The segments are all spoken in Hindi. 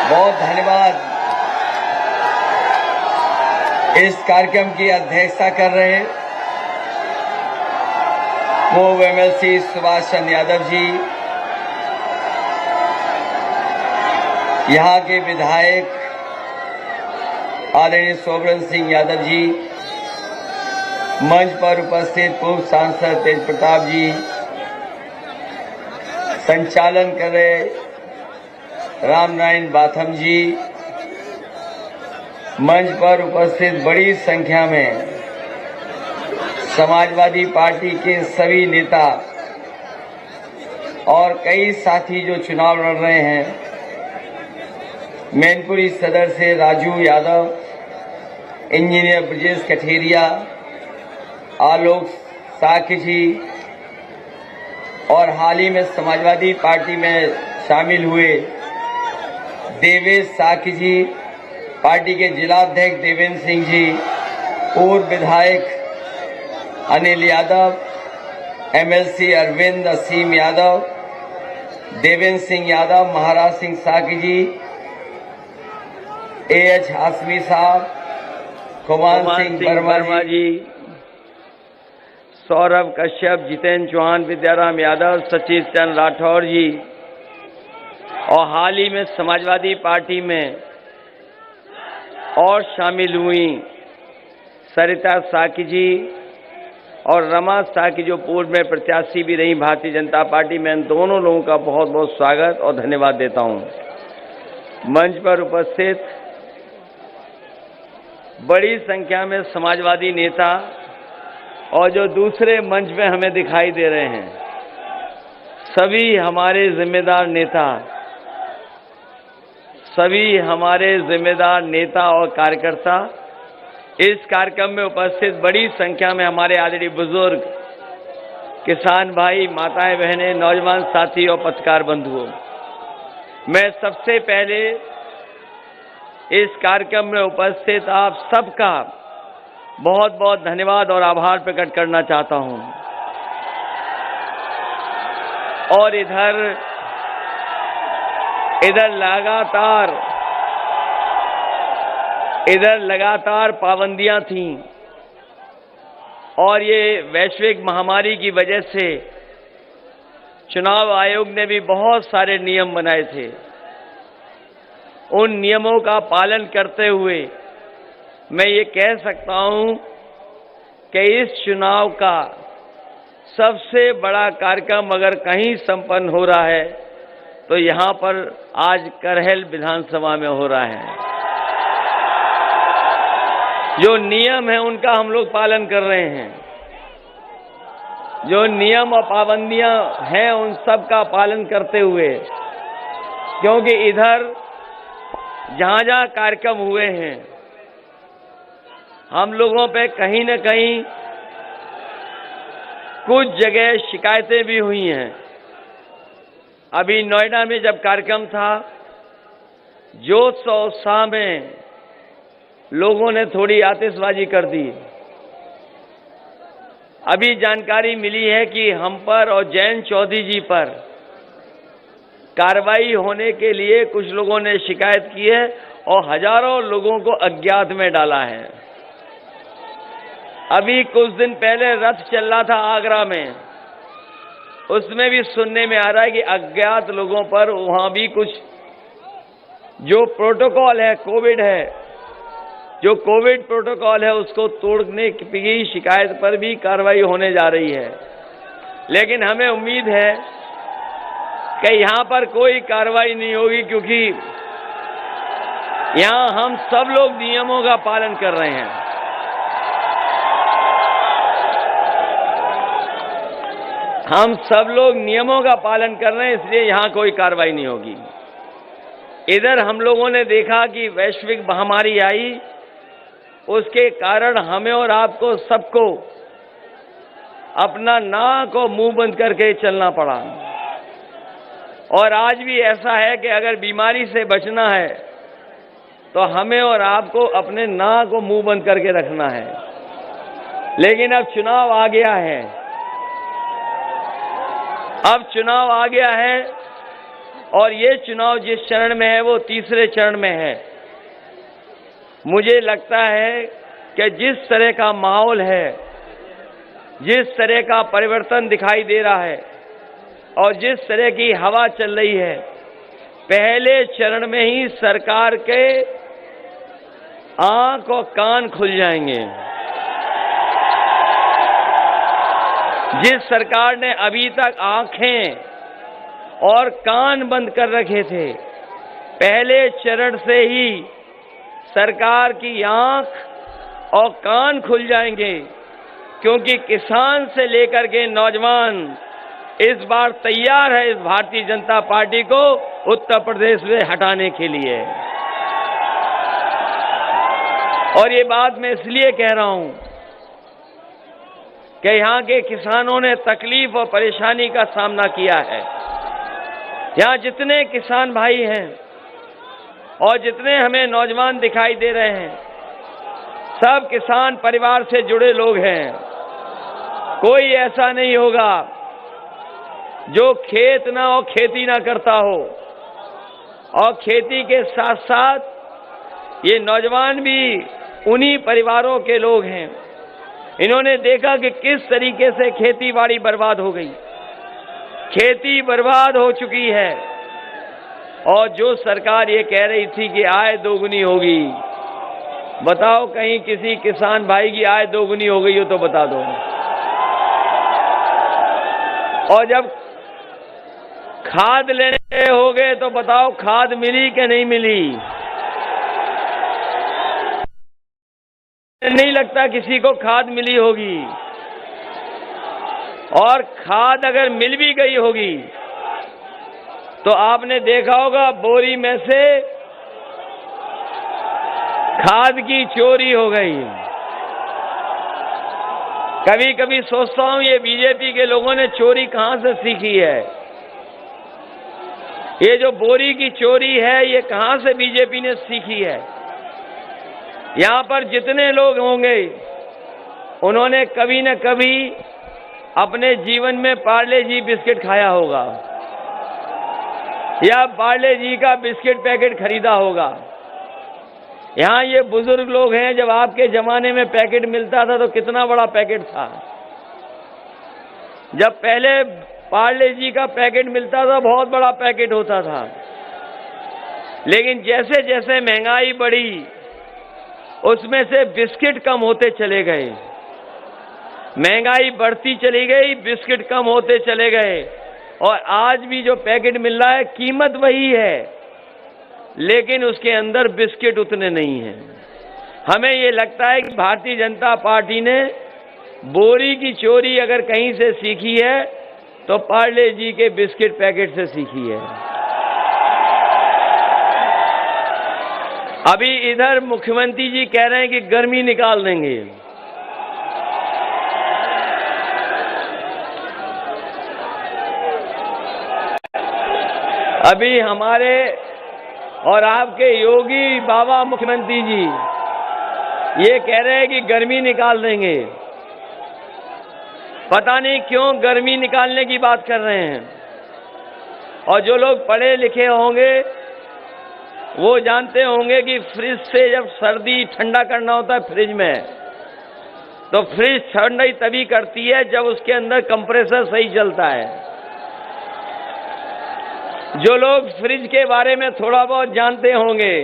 बहुत धन्यवाद। इस कार्यक्रम की अध्यक्षता कर रहे पूर्व एमएलसी सुभाष चंद्र यादव जी, यहाँ के विधायक आदरणीय सोबरन सिंह यादव जी, मंच पर उपस्थित पूर्व सांसद तेज प्रताप जी, संचालन कर रहे राम नारायण बाथम जी, मंच पर उपस्थित बड़ी संख्या में समाजवादी पार्टी के सभी नेता और कई साथी जो चुनाव लड़ रहे हैं, मैनपुरी सदर से राजू यादव, इंजीनियर ब्रजेश कठेरिया, आलोक साकी जी और हाल ही में समाजवादी पार्टी में शामिल हुए देवेश साकी जी, पार्टी के जिलाध्यक्ष देवेंद्र सिंह जी, पूर्व विधायक अनिल यादव, एमएलसी अरविंद असीम यादव, देवेंद्र सिंह यादव, महाराज सिंह साकी जी, एएच हाशमी साहब, कुमान सिंह वर्मा जी, सौरभ कश्यप, जितेंद्र चौहान, विद्याराम यादव, सचिव चंद्र राठौर जी, और हाल ही में समाजवादी पार्टी में और शामिल हुई सरिता साकी जी और रमा साकी, जो पूर्व में प्रत्याशी भी रही भारतीय जनता पार्टी में। इन दोनों लोगों का बहुत बहुत स्वागत और धन्यवाद देता हूं। मंच पर उपस्थित बड़ी संख्या में समाजवादी नेता और जो दूसरे मंच में हमें दिखाई दे रहे हैं, सभी हमारे जिम्मेदार नेता, सभी हमारे जिम्मेदार नेता और कार्यकर्ता, इस कार्यक्रम में उपस्थित बड़ी संख्या में हमारे आदरणीय बुजुर्ग, किसान भाई, माताएं, बहनें, नौजवान साथी और पत्रकार बंधुओं, मैं सबसे पहले इस कार्यक्रम में उपस्थित आप सबका बहुत बहुत धन्यवाद और आभार प्रकट करना चाहता हूं। और इधर लगातार पाबंदियां थीं और ये वैश्विक महामारी की वजह से चुनाव आयोग ने भी बहुत सारे नियम बनाए थे। उन नियमों का पालन करते हुए मैं ये कह सकता हूं कि इस चुनाव का सबसे बड़ा कार्यक्रम अगर कहीं संपन्न हो रहा है तो यहां पर आज करहल विधानसभा में हो रहा है। जो नियम है उनका हम लोग पालन कर रहे हैं, जो नियम और पाबंदियां हैं उन सब का पालन करते हुए, क्योंकि इधर जहां जहां कार्यक्रम हुए हैं हम लोगों पे कहीं न कहीं कुछ जगह शिकायतें भी हुई हैं। अभी नोएडा में जब कार्यक्रम था, जोश और उत्साह में लोगों ने थोड़ी आतिशबाजी कर दी। अभी जानकारी मिली है कि हम पर और जयंत चौधरी जी पर कार्रवाई होने के लिए कुछ लोगों ने शिकायत की है और हजारों लोगों को अज्ञात में डाला है। अभी कुछ दिन पहले रथ चल रहा था आगरा में, उसमें भी सुनने में आ रहा है कि अज्ञात लोगों पर वहां भी कुछ जो प्रोटोकॉल है, कोविड है, जो कोविड प्रोटोकॉल है उसको तोड़ने की शिकायत पर भी कार्रवाई होने जा रही है। लेकिन हमें उम्मीद है कि यहां पर कोई कार्रवाई नहीं होगी, क्योंकि यहां हम सब लोग नियमों का पालन कर रहे हैं। हम सब लोग नियमों का पालन कर रहे हैं, इसलिए यहां कोई कार्रवाई नहीं होगी। इधर हम लोगों ने देखा कि वैश्विक महामारी आई, उसके कारण हमें और आपको सबको अपना नाक और मुंह बंद करके चलना पड़ा। और आज भी ऐसा है कि अगर बीमारी से बचना है तो हमें और आपको अपने नाक और मुंह बंद करके रखना है। लेकिन अब चुनाव आ गया है, और ये चुनाव जिस चरण में है वो तीसरे चरण में है। मुझे लगता है कि जिस तरह का माहौल है, जिस तरह का परिवर्तन दिखाई दे रहा है और जिस तरह की हवा चल रही है, पहले चरण में ही सरकार के आंख और कान खुल जाएंगे। जिस सरकार ने अभी तक आंखें और कान बंद कर रखे थे, पहले चरण से ही सरकार की आंख और कान खुल जाएंगे, क्योंकि किसान से लेकर के नौजवान इस बार तैयार है इस भारतीय जनता पार्टी को उत्तर प्रदेश से हटाने के लिए। और ये बात मैं इसलिए कह रहा हूं कि यहां के किसानों ने तकलीफ और परेशानी का सामना किया है। यहां जितने किसान भाई हैं और जितने हमें नौजवान दिखाई दे रहे हैं, सब किसान परिवार से जुड़े लोग हैं। कोई ऐसा नहीं होगा जो खेत ना और खेती ना करता हो। और खेती के साथ साथ ये नौजवान भी उन्हीं परिवारों के लोग हैं। इन्होंने देखा कि किस तरीके से खेती बाड़ी बर्बाद हो गई, खेती बर्बाद हो चुकी है। और जो सरकार ये कह रही थी कि आय दोगुनी होगी, बताओ कहीं किसी किसान भाई की आय दोगुनी हो गई हो तो बता दो। और जब खाद लेने हो गए तो बताओ खाद मिली कि नहीं मिली? नहीं लगता किसी को खाद मिली होगी। और खाद अगर मिल भी गई होगी तो आपने देखा होगा बोरी में से खाद की चोरी हो गई। कभी कभी सोचता हूं ये बीजेपी के लोगों ने चोरी कहां से सीखी है। ये जो बोरी की चोरी है ये कहां से बीजेपी ने सीखी है। यहां पर जितने लोग होंगे उन्होंने कभी न कभी अपने जीवन में पार्ले जी बिस्किट खाया होगा या पार्ले जी का बिस्किट पैकेट खरीदा होगा। यहां ये बुजुर्ग लोग हैं, जब आपके जमाने में पैकेट मिलता था तो कितना बड़ा पैकेट था। जब पहले पार्ले जी का पैकेट मिलता था बहुत बड़ा पैकेट होता था। लेकिन जैसे जैसे महंगाई बढ़ी उसमें से बिस्किट कम होते चले गए। महंगाई बढ़ती चली गई, बिस्किट कम होते चले गए। और आज भी जो पैकेट मिल रहा है कीमत वही है, लेकिन उसके अंदर बिस्किट उतने नहीं हैं। हमें ये लगता है कि भारतीय जनता पार्टी ने बोरी की चोरी अगर कहीं से सीखी है तो पार्ले जी के बिस्किट पैकेट से सीखी है। अभी इधर मुख्यमंत्री जी कह रहे हैं कि गर्मी निकाल देंगे। अभी हमारे और आपके योगी बाबा मुख्यमंत्री जी ये कह रहे हैं कि गर्मी निकाल देंगे। पता नहीं क्यों गर्मी निकालने की बात कर रहे हैं। और जो लोग पढ़े लिखे होंगे वो जानते होंगे कि फ्रिज से जब सर्दी ठंडा करना होता है फ्रिज में, तो फ्रिज ठंडाई तभी करती है जब उसके अंदर कंप्रेसर सही चलता है। जो लोग फ्रिज के बारे में थोड़ा बहुत जानते होंगे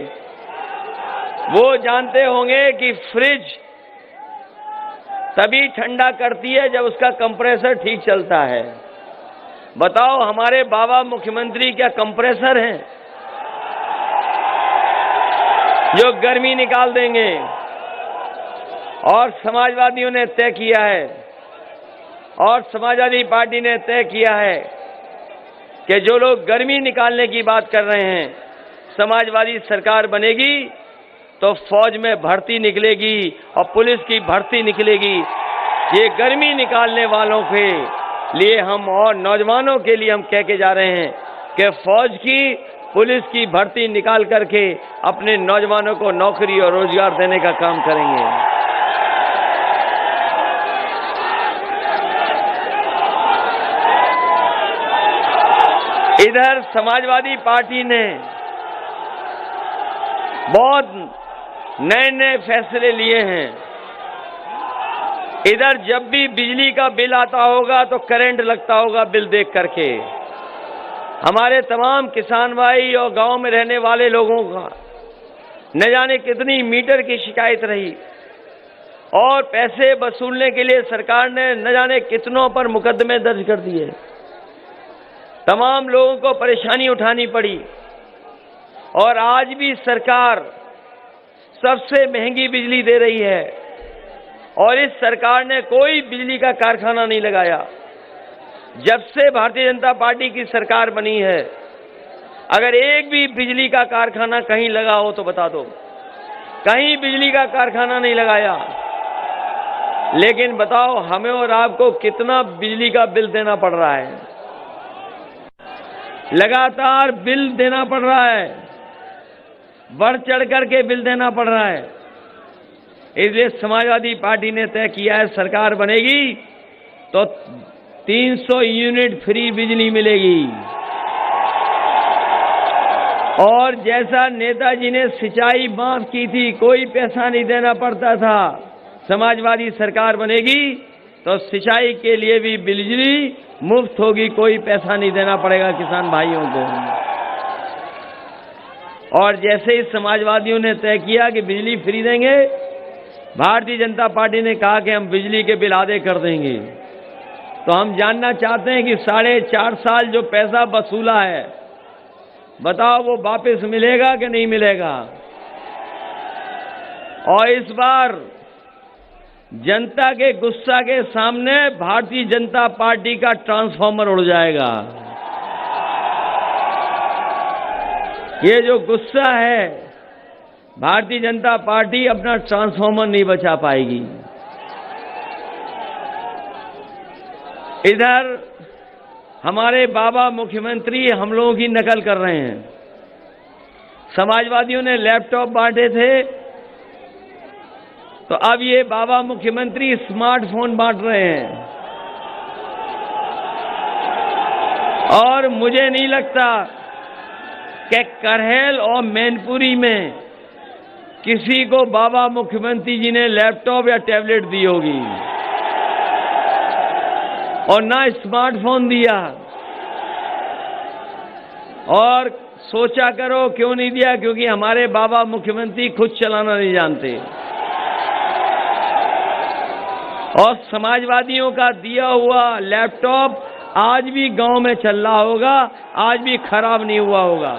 वो जानते होंगे कि फ्रिज तभी ठंडा करती है जब उसका कंप्रेसर ठीक चलता है। बताओ हमारे बाबा मुख्यमंत्री क्या कंप्रेसर हैं जो गर्मी निकाल देंगे? और समाजवादियों ने तय किया है और समाजवादी पार्टी ने तय किया है कि जो लोग गर्मी निकालने की बात कर रहे हैं, समाजवादी सरकार बनेगी तो फौज में भर्ती निकलेगी और पुलिस की भर्ती निकलेगी। ये गर्मी निकालने वालों के लिए हम और नौजवानों के लिए हम कह के जा रहे हैं कि फौज की पुलिस की भर्ती निकाल करके अपने नौजवानों को नौकरी और रोजगार देने का काम करेंगे। इधर समाजवादी पार्टी ने बहुत नए नए फैसले लिए हैं। इधर जब भी बिजली का बिल आता होगा तो करंट लगता होगा बिल देख करके। हमारे तमाम किसान भाई और गांव में रहने वाले लोगों का न जाने कितनी मीटर की शिकायत रही और पैसे वसूलने के लिए सरकार ने न जाने कितनों पर मुकदमे दर्ज कर दिए। तमाम लोगों को परेशानी उठानी पड़ी और आज भी सरकार सबसे महंगी बिजली दे रही है और इस सरकार ने कोई बिजली का कारखाना नहीं लगाया। जब से भारतीय जनता पार्टी की सरकार बनी है, अगर एक भी बिजली का कारखाना कहीं लगा हो तो बता दो। कहीं बिजली का कारखाना नहीं लगाया। लेकिन बताओ हमें और आपको कितना बिजली का बिल देना पड़ रहा है। लगातार बिल देना पड़ रहा है, बढ़ चढ़ करके बिल देना पड़ रहा है। इसलिए समाजवादी पार्टी ने तय किया है, सरकार बनेगी तो 300 यूनिट फ्री बिजली मिलेगी। और जैसा नेताजी ने सिंचाई माफ की थी, कोई पैसा नहीं देना पड़ता था, समाजवादी सरकार बनेगी तो सिंचाई के लिए भी बिजली मुफ्त होगी, कोई पैसा नहीं देना पड़ेगा किसान भाइयों को। और जैसे ही समाजवादियों ने तय किया कि बिजली फ्री देंगे, भारतीय जनता पार्टी ने कहा कि हम बिजली के बिल आधे कर देंगे। तो हम जानना चाहते हैं कि 4.5 साल जो पैसा वसूला है, बताओ वो वापस मिलेगा कि नहीं मिलेगा। और इस बार जनता के गुस्सा के सामने भारतीय जनता पार्टी का ट्रांसफार्मर उड़ जाएगा। ये जो गुस्सा है, भारतीय जनता पार्टी अपना ट्रांसफार्मर नहीं बचा पाएगी। इधर हमारे बाबा मुख्यमंत्री हम लोगों की नकल कर रहे हैं। समाजवादियों ने लैपटॉप बांटे थे, तो अब ये बाबा मुख्यमंत्री स्मार्टफोन बांट रहे हैं। और मुझे नहीं लगता कि करहल और मैनपुरी में किसी को बाबा मुख्यमंत्री जी ने लैपटॉप या टैबलेट दी होगी और ना स्मार्टफोन दिया। और सोचा करो क्यों नहीं दिया, क्योंकि हमारे बाबा मुख्यमंत्री खुद चलाना नहीं जानते। और समाजवादियों का दिया हुआ लैपटॉप आज भी गांव में चल रहा होगा, आज भी खराब नहीं हुआ होगा।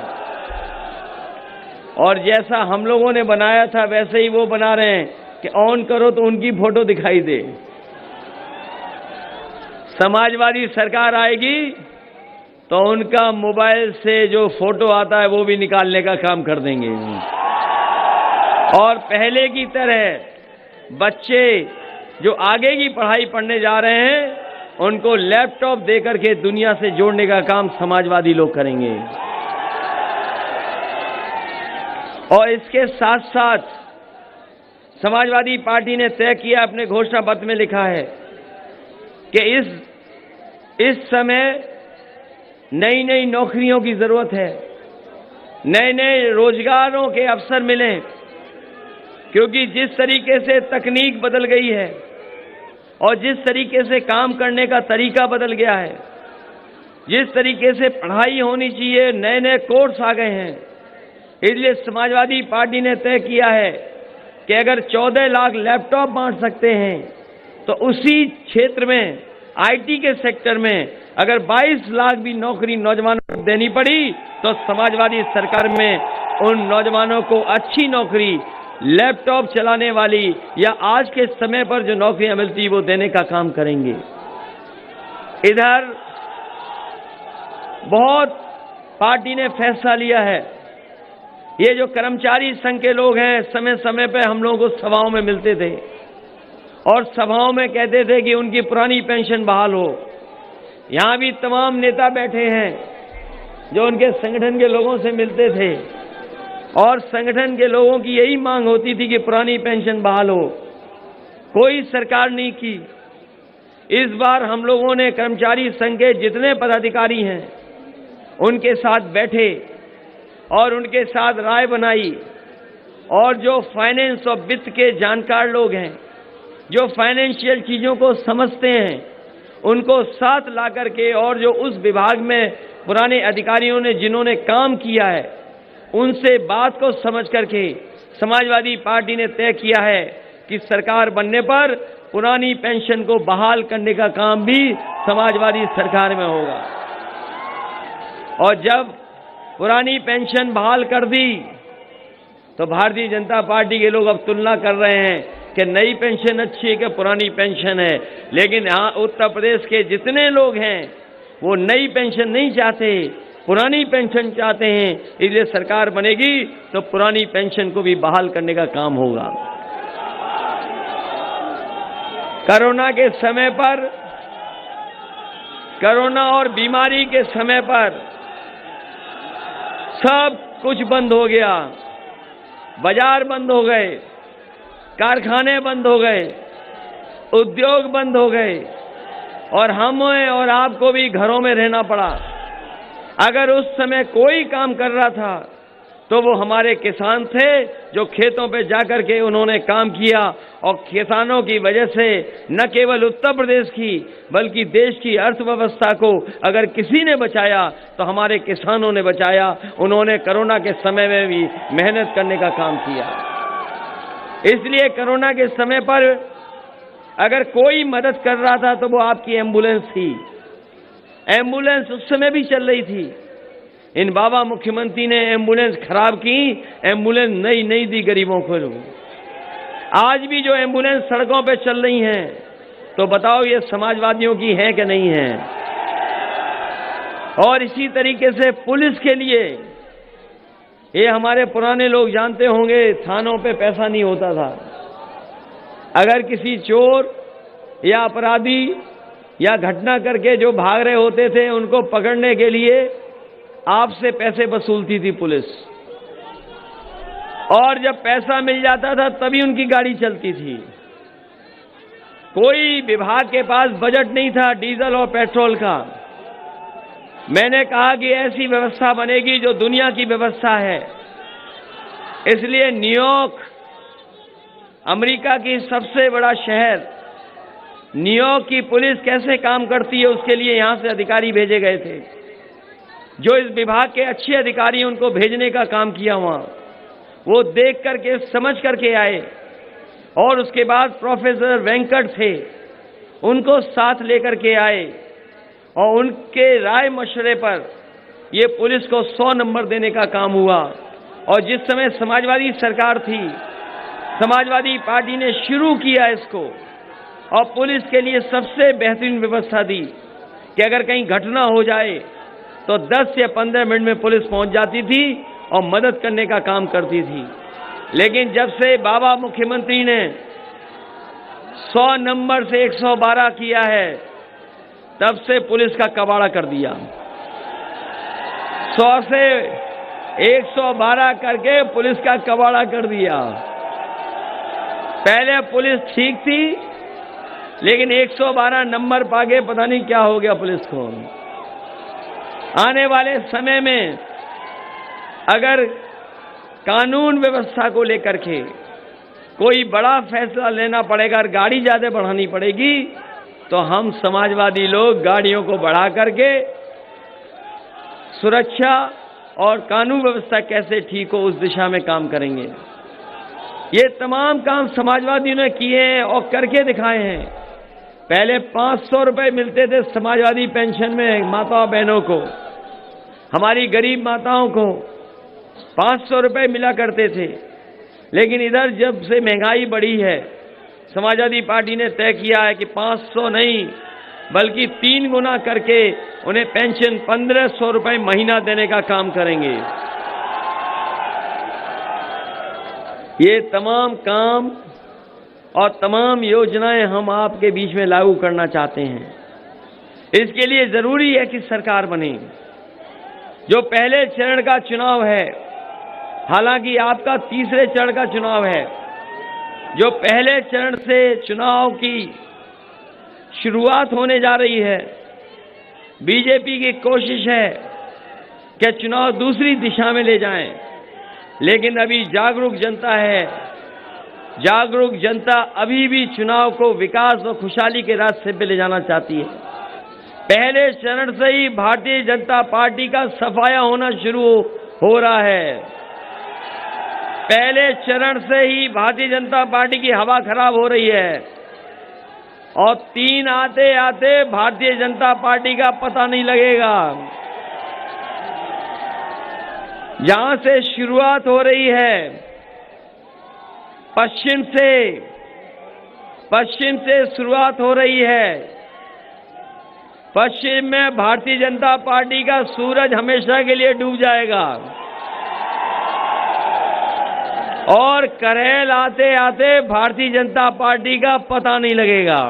और जैसा हम लोगों ने बनाया था वैसे ही वो बना रहे हैं कि ऑन करो तो उनकी फोटो दिखाई दे। समाजवादी सरकार आएगी तो उनका मोबाइल से जो फोटो आता है वो भी निकालने का काम कर देंगे। और पहले की तरह बच्चे जो आगे की पढ़ाई पढ़ने जा रहे हैं, उनको लैपटॉप देकर के दुनिया से जोड़ने का काम समाजवादी लोग करेंगे। और इसके साथ साथ समाजवादी पार्टी ने तय किया, अपने घोषणा पत्र में लिखा है कि इस समय नई नई नौकरियों की जरूरत है, नए नए रोजगारों के अवसर मिलें, क्योंकि जिस तरीके से तकनीक बदल गई है और जिस तरीके से काम करने का तरीका बदल गया है, जिस तरीके से पढ़ाई होनी चाहिए, नए नए कोर्स आ गए हैं। इसलिए समाजवादी पार्टी ने तय किया है कि अगर 14 लाख लैपटॉप बांट सकते हैं तो उसी क्षेत्र में आईटी के सेक्टर में अगर 22 लाख भी नौकरी नौजवानों को देनी पड़ी तो समाजवादी सरकार में उन नौजवानों को अच्छी नौकरी, लैपटॉप चलाने वाली या आज के समय पर जो नौकरियां मिलती वो देने का काम करेंगे। इधर बहुत पार्टी ने फैसला लिया है। ये जो कर्मचारी संघ के लोग हैं, समय समय पे हम लोगों को सभाओं में मिलते थे और सभाओं में कहते थे कि उनकी पुरानी पेंशन बहाल हो। यहां भी तमाम नेता बैठे हैं जो उनके संगठन के लोगों से मिलते थे और संगठन के लोगों की यही मांग होती थी कि पुरानी पेंशन बहाल हो। कोई सरकार नहीं की। इस बार हम लोगों ने कर्मचारी संघ के जितने पदाधिकारी हैं उनके साथ बैठे और उनके साथ राय बनाई, और जो फाइनेंस और वित्त के जानकार लोग हैं, जो फाइनेंशियल चीज़ों को समझते हैं, उनको साथ ला करके, और जो उस विभाग में पुराने अधिकारियों ने जिन्होंने काम किया है, उनसे बात को समझ करके समाजवादी पार्टी ने तय किया है कि सरकार बनने पर पुरानी पेंशन को बहाल करने का काम भी समाजवादी सरकार में होगा। और जब पुरानी पेंशन बहाल कर दी तो भारतीय जनता पार्टी के लोग अब तुलना कर रहे हैं कि नई पेंशन अच्छी है कि पुरानी पेंशन है। लेकिन यहाँ उत्तर प्रदेश के जितने लोग हैं वो नई पेंशन नहीं चाहते, पुरानी पेंशन चाहते हैं। इसलिए सरकार बनेगी तो पुरानी पेंशन को भी बहाल करने का काम होगा। कोरोना के समय पर, कोरोना और बीमारी के समय पर सब कुछ बंद हो गया, बाजार बंद हो गए, कारखाने बंद हो गए, उद्योग बंद हो गए, और हमें और आपको भी घरों में रहना पड़ा। अगर उस समय कोई काम कर रहा था तो वो हमारे किसान थे, जो खेतों पे जाकर के उन्होंने काम किया, और किसानों की वजह से न केवल उत्तर प्रदेश की बल्कि देश की अर्थव्यवस्था को अगर किसी ने बचाया तो हमारे किसानों ने बचाया। उन्होंने कोरोना के समय में भी मेहनत करने का काम किया। इसलिए कोरोना के समय पर अगर कोई मदद कर रहा था तो वो आपकी एम्बुलेंस थी। एम्बुलेंस उस समय भी चल रही थी। इन बाबा मुख्यमंत्री ने एम्बुलेंस खराब की, एम्बुलेंस नई दी गरीबों को। आज भी जो एम्बुलेंस सड़कों पे चल रही हैं, तो बताओ ये समाजवादियों की हैं कि नहीं हैं? और इसी तरीके से पुलिस के लिए, ये हमारे पुराने लोग जानते होंगे, थानों पे पैसा नहीं होता था। अगर किसी चोर या अपराधी या घटना करके जो भाग रहे होते थे, उनको पकड़ने के लिए आपसे पैसे वसूलती थी पुलिस, और जब पैसा मिल जाता था तभी उनकी गाड़ी चलती थी। कोई विभाग के पास बजट नहीं था डीजल और पेट्रोल का। मैंने कहा कि ऐसी व्यवस्था बनेगी जो दुनिया की व्यवस्था है। इसलिए न्यूयॉर्क, अमेरिका की सबसे बड़ा शहर, न्यूयॉर्क की पुलिस कैसे काम करती है उसके लिए यहां से अधिकारी भेजे गए थे। जो इस विभाग के अच्छे अधिकारी उनको भेजने का काम किया वहां, वो देख करके समझ करके आए। और उसके बाद प्रोफेसर वेंकट थे, उनको साथ लेकर के आए, और उनके राय मशवरे पर ये पुलिस को 100 नंबर देने का काम हुआ। और जिस समय समाजवादी सरकार थी, समाजवादी पार्टी ने शुरू किया इसको, और पुलिस के लिए सबसे बेहतरीन व्यवस्था दी कि अगर कहीं घटना हो जाए तो 10 या 15 मिनट में पुलिस पहुंच जाती थी और मदद करने का काम करती थी। लेकिन जब से बाबा मुख्यमंत्री ने 100 नंबर से 112 किया है, तब से पुलिस का कबाड़ा कर दिया। 100 से 112 करके पुलिस का कबाड़ा कर दिया। पहले पुलिस ठीक थी, लेकिन 112 नंबर पाके पता नहीं क्या हो गया पुलिस को। आने वाले समय में अगर कानून व्यवस्था को लेकर के कोई बड़ा फैसला लेना पड़ेगा और गाड़ी ज्यादा बढ़ानी पड़ेगी, तो हम समाजवादी लोग गाड़ियों को बढ़ा करके सुरक्षा और कानून व्यवस्था कैसे ठीक हो उस दिशा में काम करेंगे। ये तमाम काम समाजवादियों ने किए हैं और करके दिखाए हैं। पहले 500 रुपए मिलते थे समाजवादी पेंशन में माताओं बहनों को, हमारी गरीब माताओं को 500 रुपए मिला करते थे। लेकिन इधर जब से महंगाई बढ़ी है, समाजवादी पार्टी ने तय किया है कि 500 नहीं बल्कि 3 गुना करके उन्हें पेंशन 1500 रुपए महीना देने का काम करेंगे। ये तमाम काम और तमाम योजनाएं हम आपके बीच में लागू करना चाहते हैं। इसके लिए जरूरी है कि सरकार बने। जो पहले चरण का चुनाव है, हालांकि आपका तीसरे चरण का चुनाव है, जो पहले चरण से चुनाव की शुरुआत होने जा रही है, बीजेपी की कोशिश है कि चुनाव दूसरी दिशा में ले जाएं, लेकिन अभी जागरूक जनता है। जागरूक जनता अभी भी चुनाव को विकास और खुशहाली के रास्ते पे ले जाना चाहती है। पहले चरण से ही भारतीय जनता पार्टी का सफाया होना शुरू हो रहा है। पहले चरण से ही भारतीय जनता पार्टी की हवा खराब हो रही है और 3 आते आते भारतीय जनता पार्टी का पता नहीं लगेगा। जहां से शुरुआत हो रही है पश्चिम से शुरुआत हो रही है। पश्चिम में भारतीय जनता पार्टी का सूरज हमेशा के लिए डूब जाएगा और करेल आते आते भारतीय जनता पार्टी का पता नहीं लगेगा।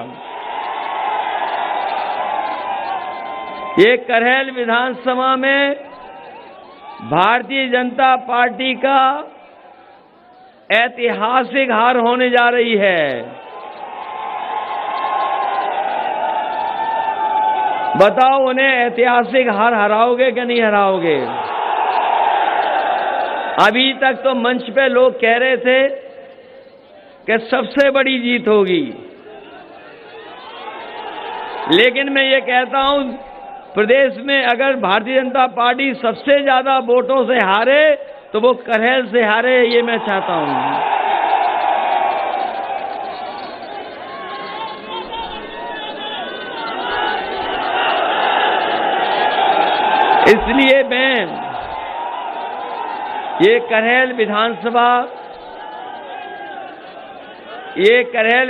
ये करेल विधानसभा में भारतीय जनता पार्टी का ऐतिहासिक हार होने जा रही है। बताओ उन्हें ऐतिहासिक हार हराओगे कि नहीं हराओगे? अभी तक तो मंच पे लोग कह रहे थे कि सबसे बड़ी जीत होगी, लेकिन मैं ये कहता हूं प्रदेश में अगर भारतीय जनता पार्टी सबसे ज्यादा वोटों से हारे तो वो करेल से हारे, ये मैं चाहता हूं। इसलिए मैं ये करेल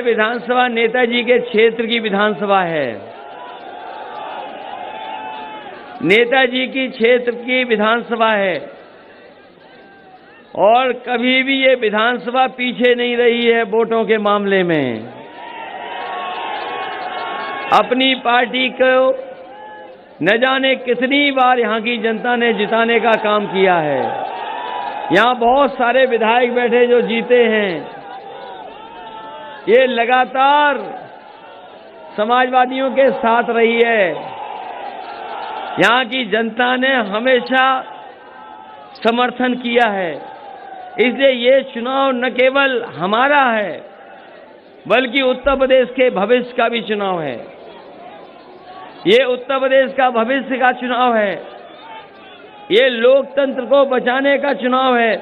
विधानसभा नेताजी के क्षेत्र की विधानसभा है। नेताजी की क्षेत्र की विधानसभा है और कभी भी ये विधानसभा पीछे नहीं रही है वोटों के मामले में। अपनी पार्टी को न जाने कितनी बार यहां की जनता ने जिताने का काम किया है। यहां बहुत सारे विधायक बैठे जो जीते हैं। ये लगातार समाजवादियों के साथ रही है। यहां की जनता ने हमेशा समर्थन किया है। इसलिए ये चुनाव न केवल हमारा है बल्कि उत्तर प्रदेश के भविष्य का भी चुनाव है। ये उत्तर प्रदेश का भविष्य का चुनाव है। ये लोकतंत्र को बचाने का चुनाव है।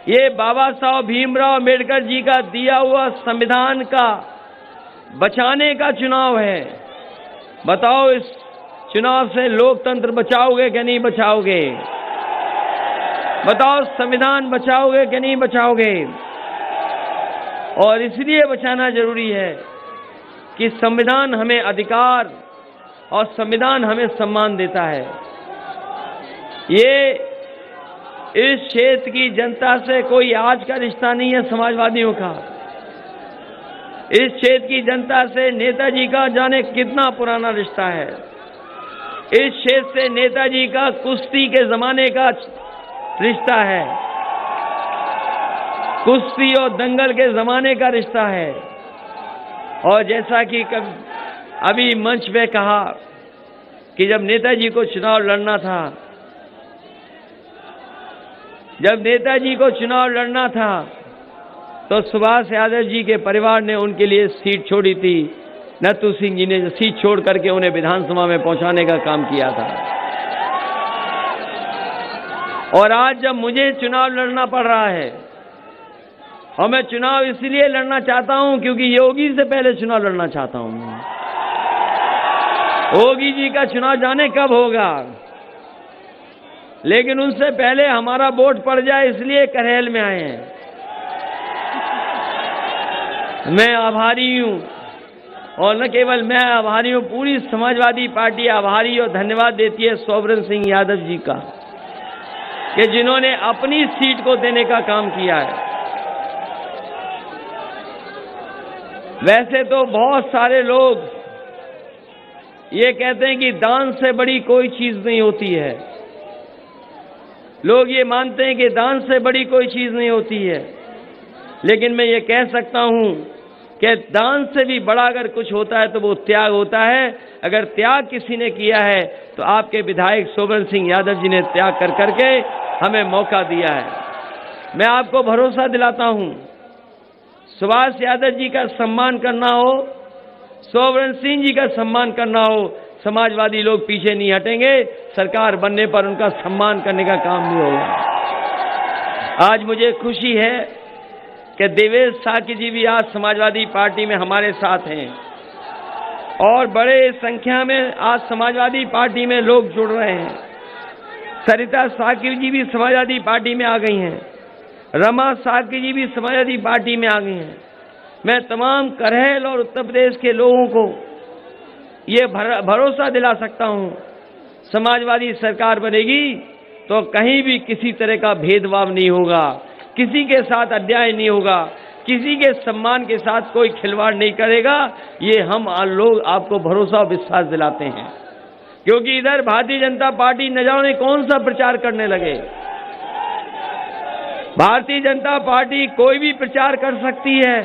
ये बाबा साहब भीमराव अम्बेडकर जी का दिया हुआ संविधान का बचाने का चुनाव है। बताओ इस चुनाव से लोकतंत्र बचाओगे कि नहीं बचाओगे? बताओ संविधान बचाओगे कि नहीं बचाओगे? और इसलिए बचाना जरूरी है कि संविधान हमें अधिकार और संविधान हमें सम्मान देता है। ये इस क्षेत्र की जनता से कोई आज का रिश्ता नहीं है समाजवादियों का। इस क्षेत्र की जनता से नेताजी का जाने कितना पुराना रिश्ता है। इस क्षेत्र से नेताजी का कुश्ती के जमाने का रिश्ता है। कुश्ती और दंगल के जमाने का रिश्ता है। और जैसा कि अभी मंच पे कहा कि जब नेताजी को चुनाव लड़ना था तो सुभाष यादव जी के परिवार ने उनके लिए सीट छोड़ी थी। नथु सिंह जी ने सीट छोड़ करके उन्हें विधानसभा में पहुंचाने का काम किया था। और आज जब मुझे चुनाव लड़ना पड़ रहा है, और मैं चुनाव इसलिए लड़ना चाहता हूं क्योंकि योगी से पहले चुनाव लड़ना चाहता हूं। योगी जी का चुनाव जाने कब होगा, लेकिन उनसे पहले हमारा वोट पड़ जाए इसलिए करेल में आए हैं। मैं आभारी हूं, और न केवल मैं आभारी हूं, पूरी समाजवादी पार्टी आभारी और धन्यवाद देती है सोवरन सिंह यादव जी का कि जिन्होंने अपनी सीट को देने का काम किया है। वैसे तो बहुत सारे लोग ये कहते हैं कि दान से बड़ी कोई चीज नहीं होती है। लोग ये मानते हैं कि दान से बड़ी कोई चीज नहीं होती है, लेकिन मैं ये कह सकता हूं कि दान से भी बड़ा अगर कुछ होता है तो वो त्याग होता है। अगर त्याग किसी ने किया है तो आपके विधायक सोवर्ण सिंह यादव जी ने त्याग कर करके हमें मौका दिया है। मैं आपको भरोसा दिलाता हूं, सुभाष यादव जी का सम्मान करना हो, सोवर्ण सिंह जी का सम्मान करना हो, समाजवादी लोग पीछे नहीं हटेंगे। सरकार बनने पर उनका सम्मान करने का काम नहीं होगा। आज मुझे खुशी है कि देवेश साकी जी भी आज समाजवादी पार्टी में हमारे साथ हैं और बड़े संख्या में आज समाजवादी पार्टी में लोग जुड़ रहे हैं। सरिता साकी जी भी समाजवादी पार्टी में आ गई हैं, रमा साकी जी भी समाजवादी पार्टी में आ गई हैं। मैं तमाम करहल और उत्तर प्रदेश के लोगों को ये भरोसा दिला सकता हूं, समाजवादी सरकार बनेगी तो कहीं भी किसी तरह का भेदभाव नहीं होगा, किसी के साथ अन्याय नहीं होगा, किसी के सम्मान के साथ कोई खिलवाड़ नहीं करेगा। ये हम लोग आपको भरोसा और विश्वास दिलाते हैं, क्योंकि इधर भारतीय जनता पार्टी न जाने कौन सा प्रचार करने लगे। भारतीय जनता पार्टी कोई भी प्रचार कर सकती है,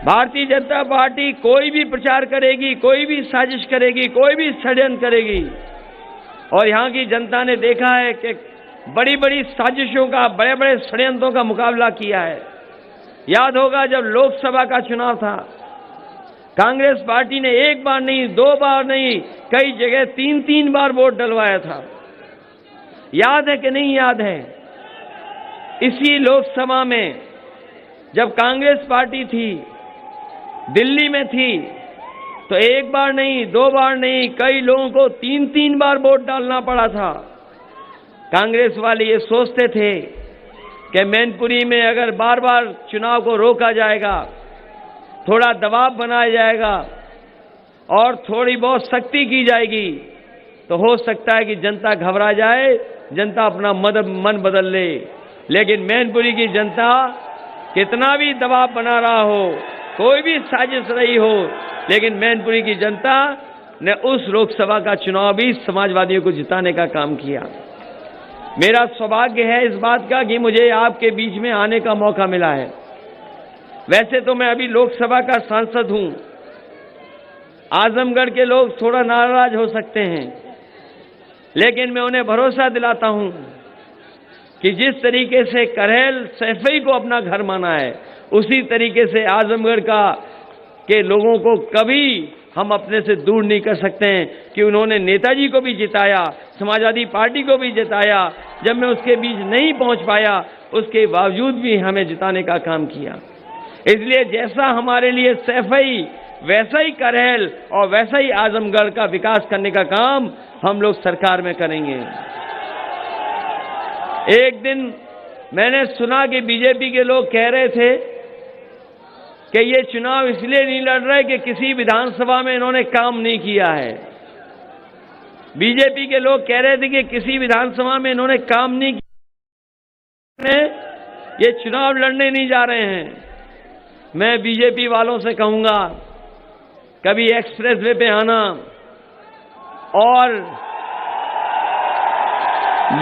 भारतीय जनता पार्टी कोई भी प्रचार करेगी, कोई भी साजिश करेगी, कोई भी षड्यंत्र करेगी। और यहां की जनता ने देखा है कि बड़ी बड़ी साजिशों का, बड़े बड़े षड्यंत्रों का मुकाबला किया है। याद होगा जब लोकसभा का चुनाव था, कांग्रेस पार्टी ने एक बार नहीं, दो बार नहीं, कई जगह 3-3 बार वोट डलवाया था। याद है कि नहीं याद है? इसी लोकसभा में जब कांग्रेस पार्टी थी, दिल्ली में थी, तो एक बार नहीं, दो बार नहीं, कई लोगों को 3-3 बार वोट डालना पड़ा था। कांग्रेस वाले ये सोचते थे कि मैनपुरी में अगर बार बार चुनाव को रोका जाएगा, थोड़ा दबाव बनाया जाएगा और थोड़ी बहुत सख्ती की जाएगी तो हो सकता है कि जनता घबरा जाए, जनता अपना मन बदल ले। लेकिन मैनपुरी की जनता कितना भी दबाव बना रहा हो, कोई भी साजिश रही हो, लेकिन मैनपुरी की जनता ने उस लोकसभा का चुनाव भी समाजवादियों को जिताने का काम किया। मेरा सौभाग्य है इस बात का कि मुझे आपके बीच में आने का मौका मिला है। वैसे तो मैं अभी लोकसभा का सांसद हूं। आजमगढ़ के लोग थोड़ा नाराज हो सकते हैं, लेकिन मैं उन्हें भरोसा दिलाता हूं कि जिस तरीके से करहल सैफई को अपना घर माना है, उसी तरीके से आजमगढ़ के लोगों को कभी हम अपने से दूर नहीं कर सकते हैं कि उन्होंने नेताजी को भी जिताया, समाजवादी पार्टी को भी जिताया। जब मैं उसके बीच नहीं पहुंच पाया, उसके बावजूद भी हमें जिताने का काम किया। इसलिए जैसा हमारे लिए सैफई, वैसा ही करहल और वैसा ही आजमगढ़ का विकास करने का काम हम लोग सरकार में करेंगे। एक दिन मैंने सुना कि बीजेपी के लोग कह रहे थे कि ये चुनाव इसलिए नहीं लड़ रहे कि किसी विधानसभा में इन्होंने काम नहीं किया है। बीजेपी के लोग कह रहे थे कि किसी विधानसभा में इन्होंने काम नहीं किया, ये चुनाव लड़ने नहीं जा रहे हैं। मैं बीजेपी वालों से कहूंगा, कभी एक्सप्रेस वे पे आना और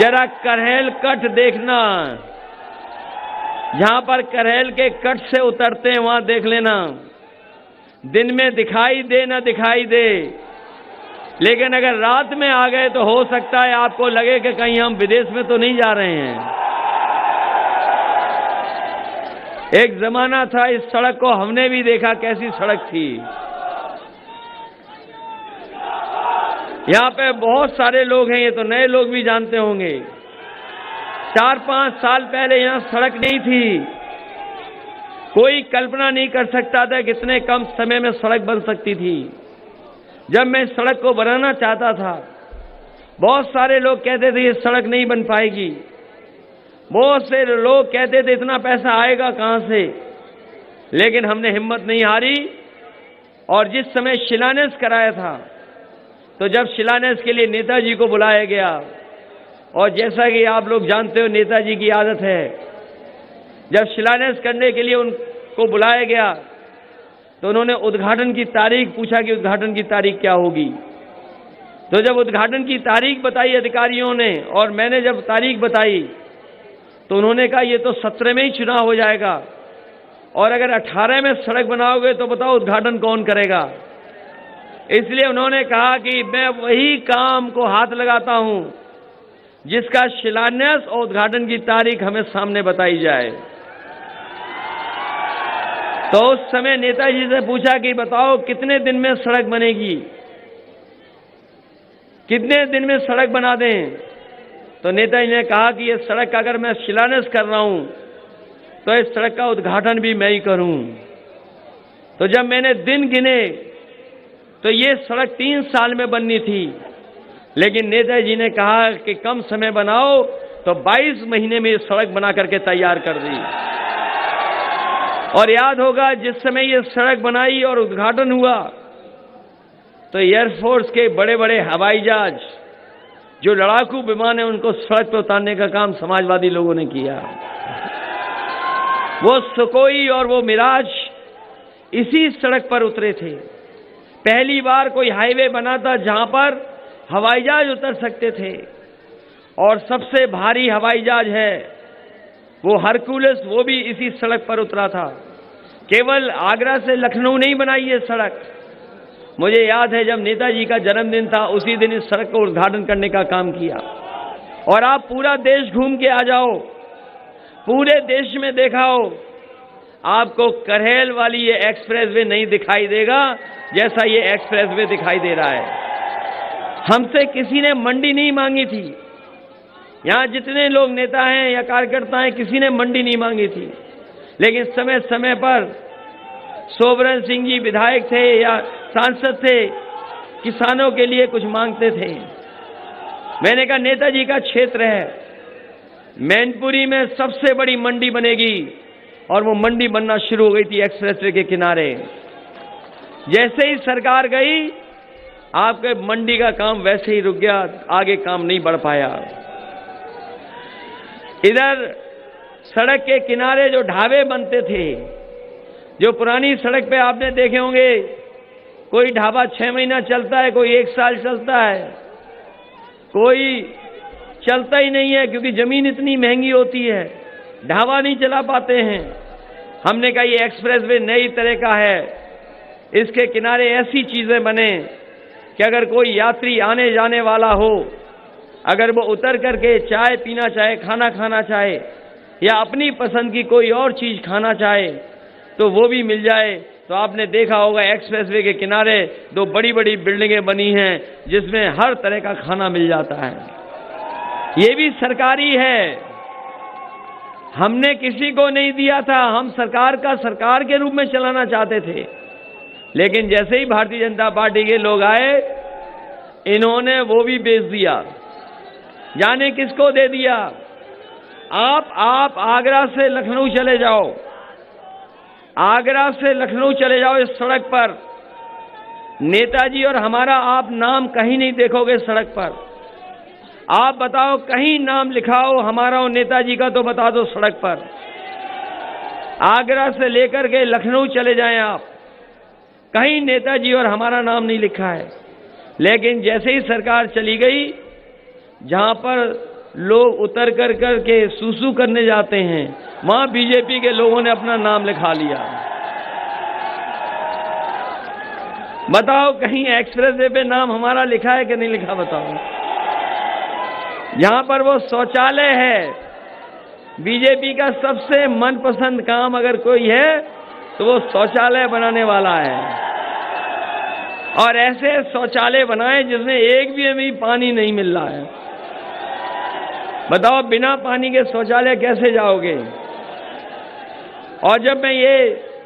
जरा करहल कट देखना, जहां पर करहल के कट से उतरते हैं वहां देख लेना। दिन में दिखाई दे ना दिखाई दे, लेकिन अगर रात में आ गए तो हो सकता है आपको लगे कि कहीं हम विदेश में तो नहीं जा रहे हैं। एक जमाना था, इस सड़क को हमने भी देखा कैसी सड़क थी। यहां पे बहुत सारे लोग हैं, ये तो नए लोग भी जानते होंगे। 4-5 साल पहले यहां सड़क नहीं थी। कोई कल्पना नहीं कर सकता था कितने कम समय में सड़क बन सकती थी। जब मैं सड़क को बनाना चाहता था, बहुत सारे लोग कहते थे ये सड़क नहीं बन पाएगी। बहुत से लोग कहते थे इतना पैसा आएगा कहां से। लेकिन हमने हिम्मत नहीं हारी और जिस समय शिलान्यास कराया था, तो जब शिलान्यास के लिए नेताजी को बुलाया गया, और जैसा कि आप लोग जानते हो नेताजी की आदत है, जब शिलान्यास करने के लिए उनको बुलाया गया तो उन्होंने उद्घाटन की तारीख पूछा कि उद्घाटन की तारीख क्या होगी। तो जब उद्घाटन की तारीख बताई अधिकारियों ने और मैंने जब तारीख बताई तो उन्होंने कहा ये तो 17 में ही चुनाव हो जाएगा। और अगर 18 में सड़क बनाओगे तो बताओ उद्घाटन कौन करेगा। इसलिए उन्होंने कहा कि मैं वही काम को हाथ लगाता हूं जिसका शिलान्यास और उद्घाटन की तारीख हमें सामने बताई जाए। तो उस समय नेताजी से पूछा कि बताओ कितने दिन में सड़क बनेगी, कितने दिन में सड़क बना दें। तो नेताजी ने कहा कि ये सड़क अगर मैं शिलान्यास कर रहा हूं तो इस सड़क का उद्घाटन भी मैं ही करूं। तो जब मैंने दिन गिने तो ये सड़क 3 साल में बननी थी, लेकिन नेताजी ने कहा कि कम समय बनाओ, तो 22 महीने में ये सड़क बना करके तैयार कर दी। और याद होगा जिस समय ये सड़क बनाई और उद्घाटन हुआ तो एयरफोर्स के बड़े बड़े हवाई जहाज, जो लड़ाकू विमान है, उनको सड़क पर उतारने का काम समाजवादी लोगों ने किया। वो सुकोई और वो मिराज इसी सड़क पर उतरे थे। पहली बार कोई हाईवे बना था जहां पर हवाई जहाज उतर सकते थे, और सबसे भारी हवाई जहाज है वो हरकुलिस, वो भी इसी सड़क पर उतरा था। केवल आगरा से लखनऊ नहीं बनाई ये सड़क। मुझे याद है जब नेताजी का जन्मदिन था उसी दिन इस सड़क को उद्घाटन करने का काम किया। और आप पूरा देश घूम के आ जाओ, पूरे देश में देखाओ, आपको करहेल वाली ये एक्सप्रेसवे नहीं दिखाई देगा जैसा ये एक्सप्रेसवे दिखाई दे रहा है। हमसे किसी ने मंडी नहीं मांगी थी। यहां जितने लोग नेता हैं या कार्यकर्ता हैं, किसी ने मंडी नहीं मांगी थी, लेकिन समय समय पर सोबरन सिंह जी विधायक थे या सांसद थे, किसानों के लिए कुछ मांगते थे। मैंने कहा नेताजी का क्षेत्र है, मैनपुरी में सबसे बड़ी मंडी बनेगी, और वो मंडी बनना शुरू हो गई थी एक्सप्रेसवे के किनारे। जैसे ही सरकार गई, आपके मंडी का काम वैसे ही रुक गया, आगे काम नहीं बढ़ पाया। इधर सड़क के किनारे जो ढाबे बनते थे, जो पुरानी सड़क पे आपने देखे होंगे, कोई ढाबा 6 महीना चलता है, कोई 1 साल चलता है, कोई चलता ही नहीं है क्योंकि जमीन इतनी महंगी होती है, ढाबा नहीं चला पाते हैं। हमने कहा ये एक्सप्रेसवे नई तरह का है, इसके किनारे ऐसी चीजें बने कि अगर कोई यात्री आने जाने वाला हो, अगर वो उतर करके चाय पीना चाहे, खाना खाना चाहे, या अपनी पसंद की कोई और चीज खाना चाहे तो वो भी मिल जाए। तो आपने देखा होगा एक्सप्रेसवे के किनारे 2 बड़ी बड़ी बिल्डिंगें बनी हैं जिसमें हर तरह का खाना मिल जाता है। ये भी सरकारी है, हमने किसी को नहीं दिया था। हम सरकार का सरकार के रूप में चलाना चाहते थे, लेकिन जैसे ही भारतीय जनता पार्टी के लोग आए, इन्होंने वो भी बेच दिया। जाने किसको दे दिया? आप आगरा से लखनऊ चले जाओ, आगरा से लखनऊ चले जाओ, इस सड़क पर नेताजी और हमारा आप नाम कहीं नहीं देखोगे सड़क पर। आप बताओ कहीं नाम लिखाओ हमारा और नेताजी का तो बता दो सड़क पर। आगरा से लेकर के लखनऊ चले जाएं आप, कहीं नेताजी और हमारा नाम नहीं लिखा है। लेकिन जैसे ही सरकार चली गई, जहां पर लोग उतर कर के सूसू करने जाते हैं, वहां बीजेपी के लोगों ने अपना नाम लिखा लिया। बताओ कहीं एक्सप्रेसवे पे नाम हमारा लिखा है कि नहीं लिखा? बताओ। यहां पर वो शौचालय है, बीजेपी का सबसे मनपसंद काम अगर कोई है तो वो शौचालय बनाने वाला है। और ऐसे शौचालय बनाए जिसमें एक भी अभी पानी नहीं मिल रहा है। बताओ बिना पानी के शौचालय कैसे जाओगे? और जब मैं ये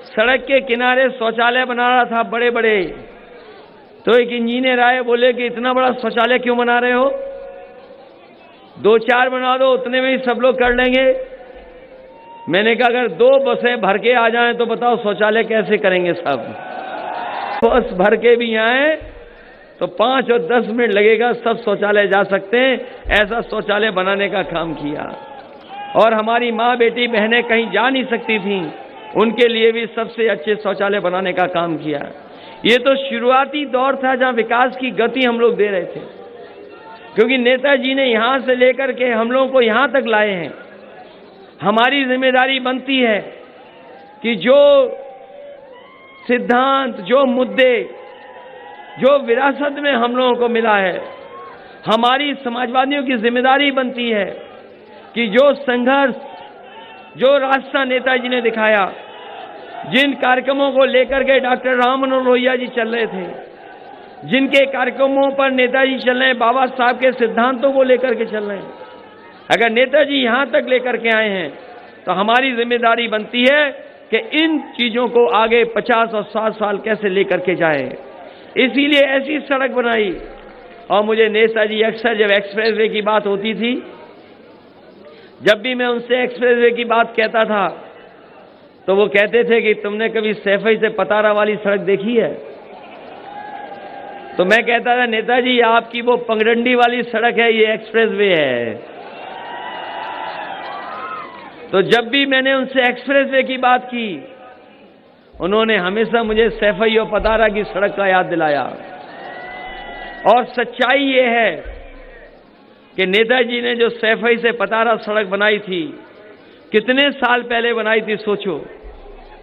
सड़क के किनारे शौचालय बना रहा था बड़े बड़े, तो एक इंजीनियर आए, बोले कि इतना बड़ा शौचालय क्यों बना रहे हो? 2-4 बना दो, उतने में ही सब लोग कर लेंगे। मैंने कहा अगर 2 बसें भर के आ जाएं तो बताओ शौचालय कैसे करेंगे सब? बस भर के भी आए तो 5 और 10 मिनट लगेगा, सब शौचालय जा सकते हैं। ऐसा शौचालय बनाने का काम किया। और हमारी माँ बेटी बहनें कहीं जा नहीं सकती थीं, उनके लिए भी सबसे अच्छे शौचालय बनाने का काम किया। ये तो शुरुआती दौर था जहां विकास की गति हम लोग दे रहे थे, क्योंकि नेताजी ने यहां से लेकर के हम लोगों को यहां तक लाए हैं। हमारी जिम्मेदारी बनती है कि जो सिद्धांत, जो मुद्दे, जो विरासत में हम लोगों को मिला है, हमारी समाजवादियों की जिम्मेदारी बनती है कि जो संघर्ष, जो रास्ता नेताजी ने दिखाया, जिन कार्यक्रमों को लेकर के डॉक्टर राम मनोहर लोहिया जी चल रहे थे, जिनके कार्यक्रमों पर नेताजी चल रहे हैं, बाबा साहब के सिद्धांतों को लेकर के चल रहे हैं, अगर नेताजी यहां तक लेकर के आए हैं तो हमारी जिम्मेदारी बनती है कि इन चीजों को आगे 50 और 60 साल कैसे लेकर के जाएं। इसीलिए ऐसी सड़क बनाई। और मुझे नेताजी अक्सर जब एक्सप्रेसवे की बात होती थी, जब भी मैं उनसे एक्सप्रेसवे की बात कहता था तो वो कहते थे कि तुमने कभी सैफई से पतारा वाली सड़क देखी है? तो मैं कहता था, नेताजी आपकी वो पगडंडी वाली सड़क है, ये एक्सप्रेसवे है। तो जब भी मैंने उनसे एक्सप्रेसवे की बात की, उन्होंने हमेशा मुझे सैफई और पतारा की सड़क का याद दिलाया। और सच्चाई ये है कि नेताजी ने जो सैफई से पतारा सड़क बनाई थी, कितने साल पहले बनाई थी सोचो,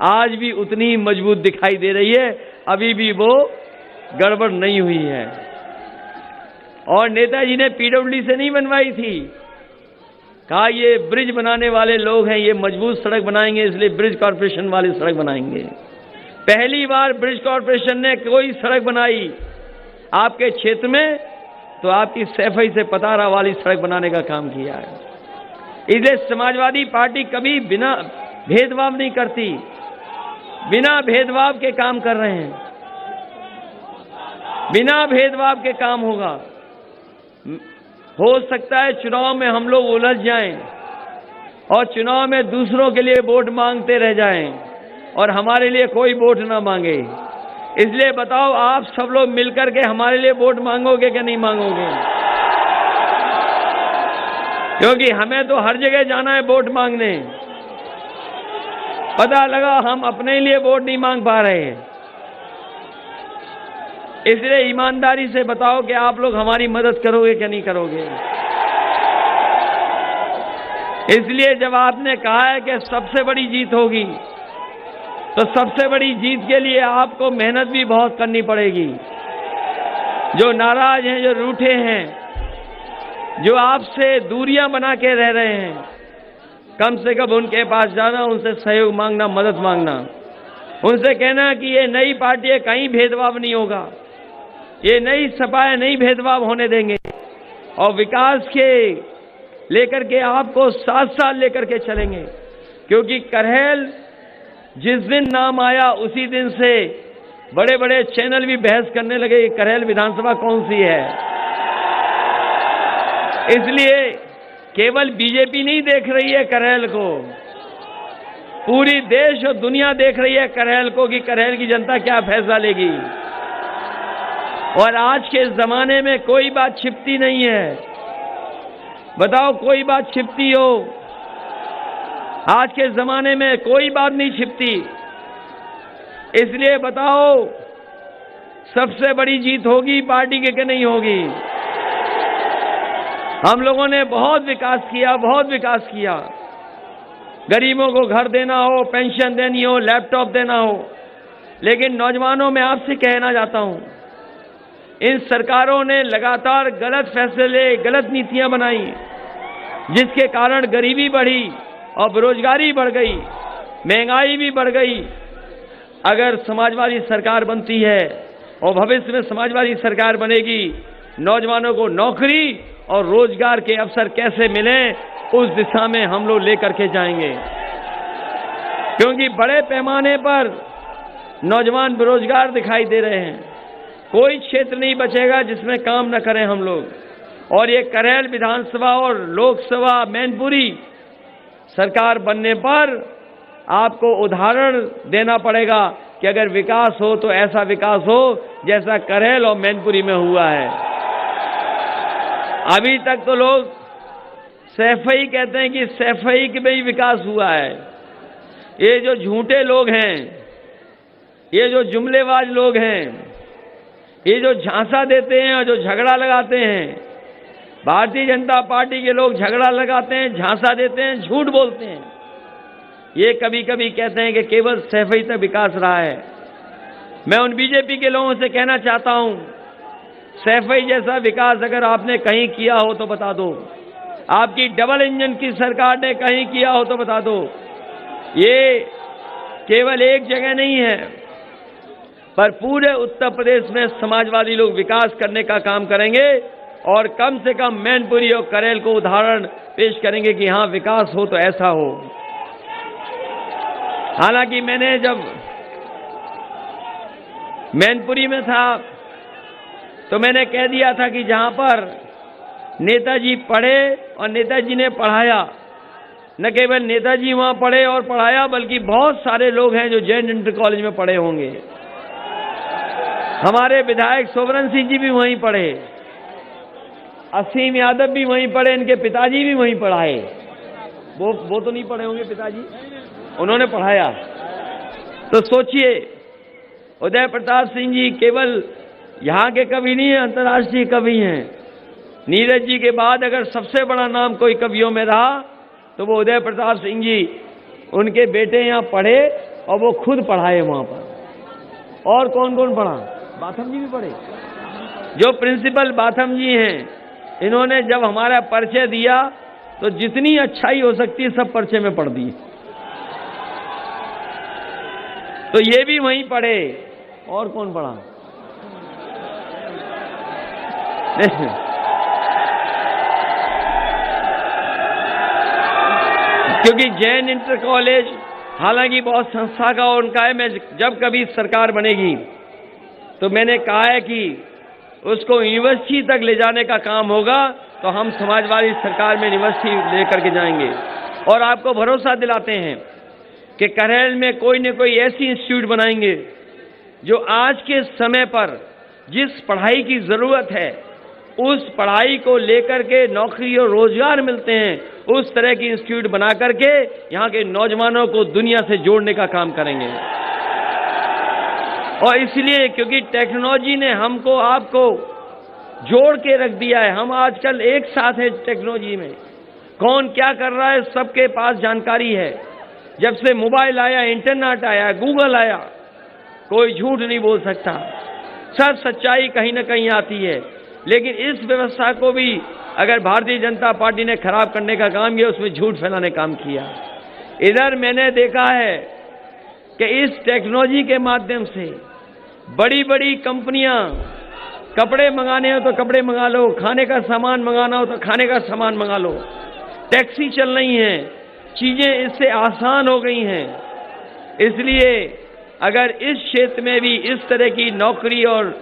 आज भी उतनी ही मजबूत दिखाई दे रही है, अभी भी वो गड़बड़ नहीं हुई है। और नेताजी ने पीडब्ल्यूडी से नहीं बनवाई थी, कहा ये ब्रिज बनाने वाले लोग हैं, ये मजबूत सड़क बनाएंगे, इसलिए ब्रिज कॉर्पोरेशन वाली सड़क बनाएंगे। पहली बार ब्रिज कॉर्पोरेशन ने कोई सड़क बनाई आपके क्षेत्र में तो आपकी सैफई से पतारा वाली सड़क बनाने का काम किया है। इसलिए समाजवादी पार्टी कभी बिना भेदभाव नहीं करती, बिना भेदभाव के काम कर रहे हैं, बिना भेदभाव के काम होगा। हो सकता है चुनाव में हम लोग उलझ जाएं और चुनाव में दूसरों के लिए वोट मांगते रह जाएं और हमारे लिए कोई वोट ना मांगे। इसलिए बताओ, आप सब लोग मिलकर के हमारे लिए वोट मांगोगे कि नहीं मांगोगे? क्योंकि हमें तो हर जगह जाना है वोट मांगने। पता लगा हम अपने लिए वोट नहीं मांग पा रहे हैं। इसलिए ईमानदारी से बताओ कि आप लोग हमारी मदद करोगे कि नहीं करोगे? इसलिए जब आपने कहा है कि सबसे बड़ी जीत होगी, तो सबसे बड़ी जीत के लिए आपको मेहनत भी बहुत करनी पड़ेगी। जो नाराज हैं, जो रूठे हैं, जो आपसे दूरियां बना के रह रहे हैं, कम से कम उनके पास जाना, उनसे सहयोग मांगना, मदद मांगना, उनसे कहना कि ये नई पार्टी है, कहीं भेदभाव नहीं होगा, ये नई सपा है, नहीं भेदभाव होने देंगे और विकास के लेकर के आपको 7 साल लेकर के चलेंगे। क्योंकि करहेल जिस दिन नाम आया उसी दिन से बड़े बड़े चैनल भी बहस करने लगे कि करहेल विधानसभा कौन सी है। इसलिए केवल बीजेपी नहीं देख रही है करहेल को, पूरी देश और दुनिया देख रही है करहेल को कि करहेल की जनता क्या फैसला लेगी। और आज के जमाने में कोई बात छिपती नहीं है। बताओ, कोई बात छिपती हो? आज के जमाने में कोई बात नहीं छिपती। इसलिए बताओ, सबसे बड़ी जीत होगी पार्टी के कि नहीं होगी? हम लोगों ने बहुत विकास किया, बहुत विकास किया। गरीबों को घर देना हो, पेंशन देनी हो, लैपटॉप देना हो। लेकिन नौजवानों, मैं आपसे कहना चाहता हूं, इन सरकारों ने लगातार गलत फैसले, गलत नीतियां बनाई, जिसके कारण गरीबी बढ़ी और बेरोजगारी बढ़ गई, महंगाई भी बढ़ गई। अगर समाजवादी सरकार बनती है और भविष्य में समाजवादी सरकार बनेगी, नौजवानों को नौकरी और रोजगार के अवसर कैसे मिलें, उस दिशा में हम लोग लेकर के जाएंगे। क्योंकि बड़े पैमाने पर नौजवान बेरोजगार दिखाई दे रहे हैं। कोई क्षेत्र नहीं बचेगा जिसमें काम न करें हम लोग। और ये करहेल विधानसभा और लोकसभा मैनपुरी सरकार बनने पर आपको उदाहरण देना पड़ेगा कि अगर विकास हो तो ऐसा विकास हो जैसा करहेल और मैनपुरी में हुआ है। अभी तक तो लोग सैफई कहते हैं कि सैफई में ही विकास हुआ है। ये जो झूठे लोग हैं, ये जो जुमलेबाज लोग हैं, ये जो झांसा देते हैं और जो झगड़ा लगाते हैं, भारतीय जनता पार्टी के लोग झगड़ा लगाते हैं, झांसा देते हैं, झूठ बोलते हैं। ये कभी कभी कहते हैं कि केवल सैफई तक विकास रहा है। मैं उन बीजेपी के लोगों से कहना चाहता हूं, सैफई जैसा विकास अगर आपने कहीं किया हो तो बता दो, आपकी डबल इंजन की सरकार ने कहीं किया हो तो बता दो। ये केवल एक जगह नहीं है, पर पूरे उत्तर प्रदेश में समाजवादी लोग विकास करने का काम करेंगे और कम से कम मैनपुरी और करेल को उदाहरण पेश करेंगे कि हां विकास हो तो ऐसा हो। हालांकि मैंने जब मैनपुरी में था तो मैंने कह दिया था कि जहां पर नेताजी पढ़े और नेताजी ने पढ़ाया, न केवल नेताजी वहां पढ़े और पढ़ाया बल्कि बहुत सारे लोग हैं जो जैन इंटर कॉलेज में पढ़े होंगे। हमारे विधायक सोवरन सिंह जी भी वहीं पढ़े, असीम यादव भी वहीं पढ़े, इनके पिताजी भी वहीं पढ़ाए। वो तो नहीं पढ़े होंगे पिताजी, उन्होंने पढ़ाया। तो सोचिए, उदय प्रताप सिंह जी केवल यहां के कवि नहीं है, अंतर्राष्ट्रीय कवि हैं। नीरज जी के बाद अगर सबसे बड़ा नाम कोई कवियों में रहा तो वो उदय प्रताप सिंह जी, उनके बेटे यहां पढ़े और वो खुद पढ़ाए वहां पर। और कौन कौन पढ़ा? बाथम जी भी पढ़े। जो प्रिंसिपल बाथम जी हैं, इन्होंने जब हमारा परिचय दिया तो जितनी अच्छाई हो सकती है सब परिचय में पढ़ दी। तो ये भी वहीं पढ़े। और कौन पढ़ा? क्योंकि जैन इंटर कॉलेज हालांकि बहुत संस्था का उनका है। मैं जब कभी सरकार बनेगी तो मैंने कहा है कि उसको यूनिवर्सिटी तक ले जाने का काम होगा, तो हम समाजवादी सरकार में यूनिवर्सिटी लेकर के जाएंगे। और आपको भरोसा दिलाते हैं कि करेल में कोई न कोई ऐसी इंस्टीट्यूट बनाएंगे जो आज के समय पर जिस पढ़ाई की जरूरत है उस पढ़ाई को लेकर के नौकरी और रोजगार मिलते हैं, उस तरह की इंस्टीट्यूट बना करके यहां के नौजवानों को दुनिया से जोड़ने का काम करेंगे। और इसलिए क्योंकि टेक्नोलॉजी ने हमको आपको जोड़ के रख दिया है। हम आजकल एक साथ हैं टेक्नोलॉजी में, कौन क्या कर रहा है सबके पास जानकारी है। जब से मोबाइल आया, इंटरनेट आया, गूगल आया, कोई झूठ नहीं बोल सकता, सब सच्चाई कहीं ना कहीं आती है। लेकिन इस व्यवस्था को भी अगर भारतीय जनता पार्टी ने खराब करने का काम किया, उसमें झूठ फैलाने का काम किया। इधर मैंने देखा है कि इस टेक्नोलॉजी के माध्यम से बड़ी बड़ी कंपनियां, कपड़े मंगाने हो तो कपड़े मंगा लो, खाने का सामान मंगाना हो तो खाने का सामान मंगा लो, टैक्सी चल रही हैं, चीजें इससे आसान हो गई हैं। इसलिए अगर इस क्षेत्र में भी इस तरह की नौकरी और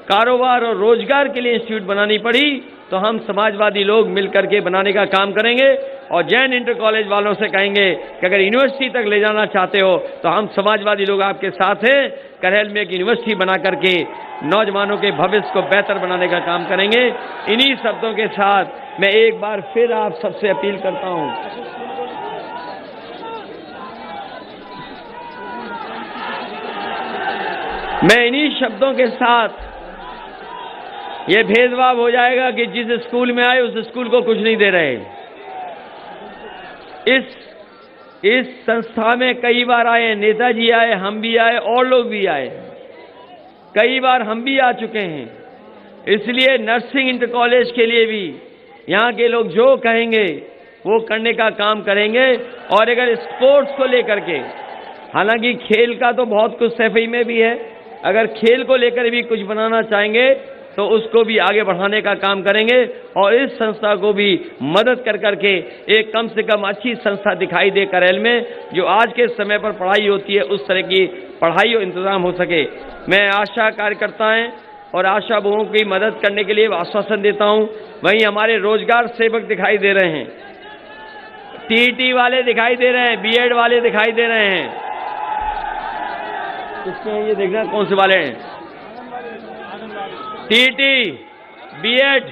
कारोबार और रोजगार के लिए इंस्टीट्यूट बनानी पड़ी तो हम समाजवादी लोग मिलकर के बनाने का काम करेंगे। और जैन इंटर कॉलेज वालों से कहेंगे कि अगर यूनिवर्सिटी तक ले जाना चाहते हो तो हम समाजवादी लोग आपके साथ हैं। करेल में एक यूनिवर्सिटी बना करके नौजवानों के भविष्य को बेहतर बनाने का काम करेंगे। इन्हीं शब्दों के साथ मैं एक बार फिर आप सबसे अपील करता हूं, मैं इन्हीं शब्दों के साथ, ये भेदभाव हो जाएगा कि जिस स्कूल में आए उस स्कूल को कुछ नहीं दे रहे। इस संस्था में कई बार आए, नेताजी आए, हम भी आए और लोग भी आए, कई बार हम भी आ चुके हैं। इसलिए नर्सिंग इंटर कॉलेज के लिए भी यहाँ के लोग जो कहेंगे वो करने का काम करेंगे। और अगर स्पोर्ट्स को लेकर के, हालांकि खेल का तो बहुत कुछ सैफई में भी है, अगर खेल को लेकर भी कुछ बनाना चाहेंगे तो उसको भी आगे बढ़ाने का काम करेंगे। और इस संस्था को भी मदद कर करके एक कम से कम अच्छी संस्था दिखाई दे करेल में, जो आज के समय पर पढ़ाई होती है उस तरह की पढ़ाई और इंतजाम हो सके। मैं आशा कार्यकर्ताएं और आशा बहुओं की मदद करने के लिए आश्वासन देता हूं। वहीं हमारे रोजगार सेवक दिखाई दे रहे हैं, टीईटी वाले दिखाई दे रहे हैं, बीएड वाले दिखाई दे रहे हैं। किसमें ये देखना कौन से वाले हैं? टीईटी, बीएड,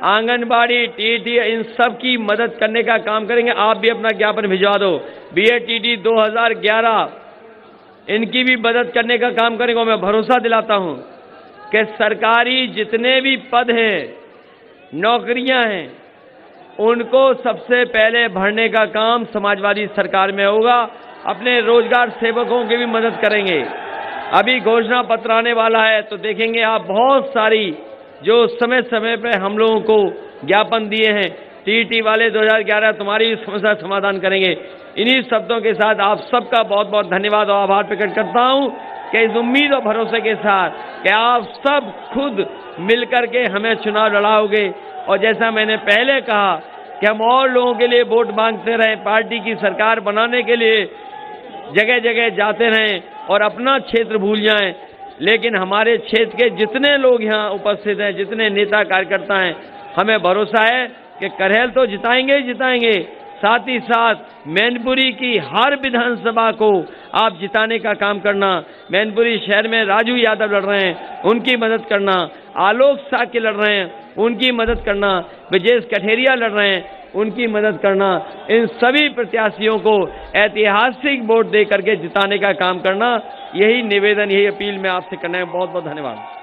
आंगनबाड़ी, टीईटी, इन सब की मदद करने का काम करेंगे। आप भी अपना ज्ञापन भिजवा दो। बीएड, टीईटी 2011 इनकी भी मदद करने का काम करेंगे। मैं भरोसा दिलाता हूं कि सरकारी जितने भी पद हैं नौकरियां हैं, उनको सबसे पहले भरने का काम समाजवादी सरकार में होगा। अपने रोजगार सेवकों की भी मदद करेंगे। अभी घोषणा पत्र आने वाला है तो देखेंगे आप बहुत सारी जो समय समय पे हम लोगों को ज्ञापन दिए हैं, टीईटी वाले 2011 तुम्हारी समस्या समाधान करेंगे। इन्हीं शब्दों के साथ आप सबका बहुत बहुत धन्यवाद और आभार प्रकट करता हूं कि इस उम्मीद और भरोसे के साथ कि आप सब खुद मिलकर के हमें चुनाव लड़ाओगे। और जैसा मैंने पहले कहा कि हम और लोगों के लिए वोट मांगते रहें, पार्टी की सरकार बनाने के लिए जगह जगह जाते रहें और अपना क्षेत्र भूल जाएं, लेकिन हमारे क्षेत्र के जितने लोग यहाँ उपस्थित हैं, जितने नेता कार्यकर्ता हैं, हमें भरोसा है कि करहेल तो जिताएंगे ही जिताएंगे, साथ ही साथ मैनपुरी की हर विधानसभा को आप जिताने का काम करना। मैनपुरी शहर में राजू यादव लड़ रहे हैं, उनकी मदद करना। आलोक साके लड़ रहे हैं, उनकी मदद करना। विजेश कठेरिया लड़ रहे हैं, उनकी मदद करना। इन सभी प्रत्याशियों को ऐतिहासिक वोट दे करके जिताने का काम करना, यही निवेदन, यही अपील मैं आपसे करना है। बहुत बहुत धन्यवाद।